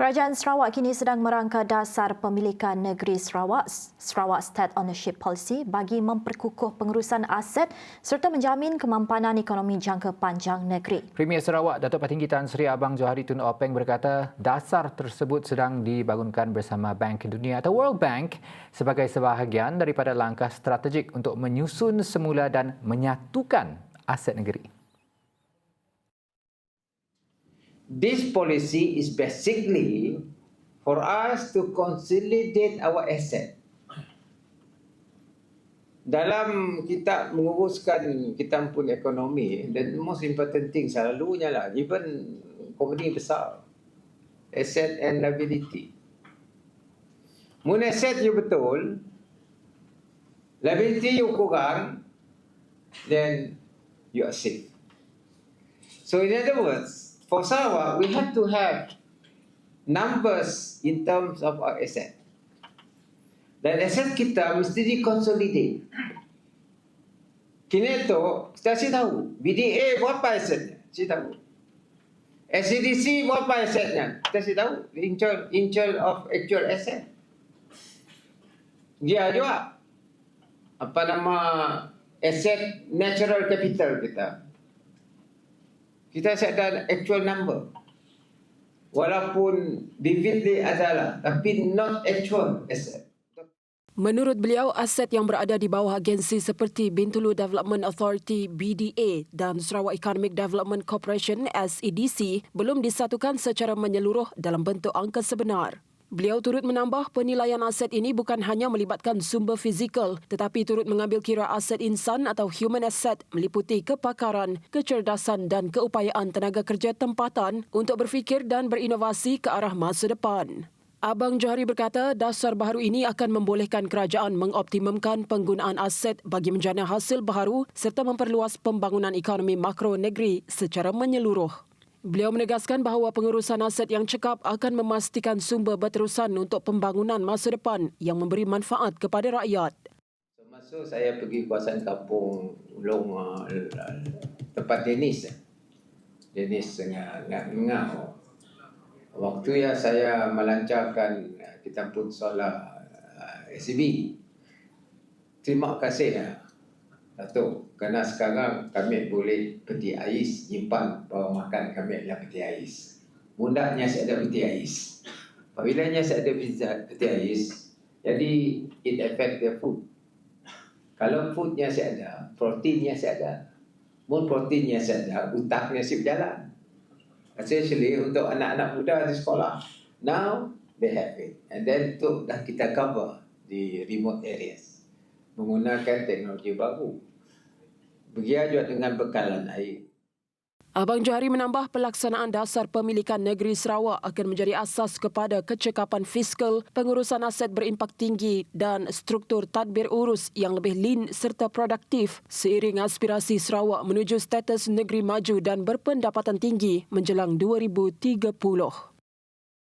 Kerajaan Sarawak kini sedang merangka dasar pemilikan negeri Sarawak State Ownership Policy bagi memperkukuh pengurusan aset serta menjamin kemampanan ekonomi jangka panjang negeri. Premier Sarawak Datuk Patinggi Tan Sri Abang Johari Tun Openg berkata dasar tersebut sedang dibangunkan bersama Bank Dunia atau World Bank sebagai sebahagian daripada langkah strategik untuk menyusun semula dan menyatukan aset negeri. This policy is basically for us to consolidate our asset. Dalam kita menguruskan kita pun ekonomi, the most important thing selalunya lah, even company besar, asset and liability. Mun asset you betul, liability you kurang, then you are safe. So in other words, for Sarawak, we have to have numbers in terms of our asset. Dan aset kita mesti dikonsolidate. Kini tu, kita mesti tahu. BDA berapa asetnya? Mesti tahu. SCDC berapa asetnya? Kita mesti tahu. Inchal of actual asset. Dia juga. Apa nama asset natural capital kita. Kita set dan actual number. Walaupun vividly adalah, tapi not actual asset. Menurut beliau, aset yang berada di bawah agensi seperti Bintulu Development Authority BDA dan Sarawak Economic Development Corporation SEDC belum disatukan secara menyeluruh dalam bentuk angka sebenar. Beliau turut menambah penilaian aset ini bukan hanya melibatkan sumber fizikal tetapi turut mengambil kira aset insan atau human asset meliputi kepakaran, kecerdasan dan keupayaan tenaga kerja tempatan untuk berfikir dan berinovasi ke arah masa depan. Abang Johari berkata dasar baharu ini akan membolehkan kerajaan mengoptimumkan penggunaan aset bagi menjana hasil baharu serta memperluas pembangunan ekonomi makro negeri secara menyeluruh. Beliau menegaskan bahawa pengurusan aset yang cekap akan memastikan sumber berterusan untuk pembangunan masa depan yang memberi manfaat kepada rakyat. Semasa saya pergi kawasan kampung Ulong tempat Denis Ngah. Waktu ya saya melancarkan kita pun solar SCB. Terima kasih Datuk, kerana sekarang kami boleh peti ais, nyimpan bawa makan kami adalah peti ais. Mudahnya saya ada peti ais. Apabila saya ada peti ais, jadi it affect the food. Kalau foodnya saya ada, proteinnya saya ada. Mun proteinnya saya ada, utaknya saya berjalan. Especially untuk anak-anak muda di sekolah. Now, they have it. And then itu dah kita cover di remote areas. Menggunakan teknologi baru. Begitu juga dengan bekalan air. Abang Johari menambah pelaksanaan dasar pemilikan negeri Sarawak akan menjadi asas kepada kecekapan fiskal, pengurusan aset berimpak tinggi dan struktur tadbir urus yang lebih lean serta produktif seiring aspirasi Sarawak menuju status negeri maju dan berpendapatan tinggi menjelang 2030.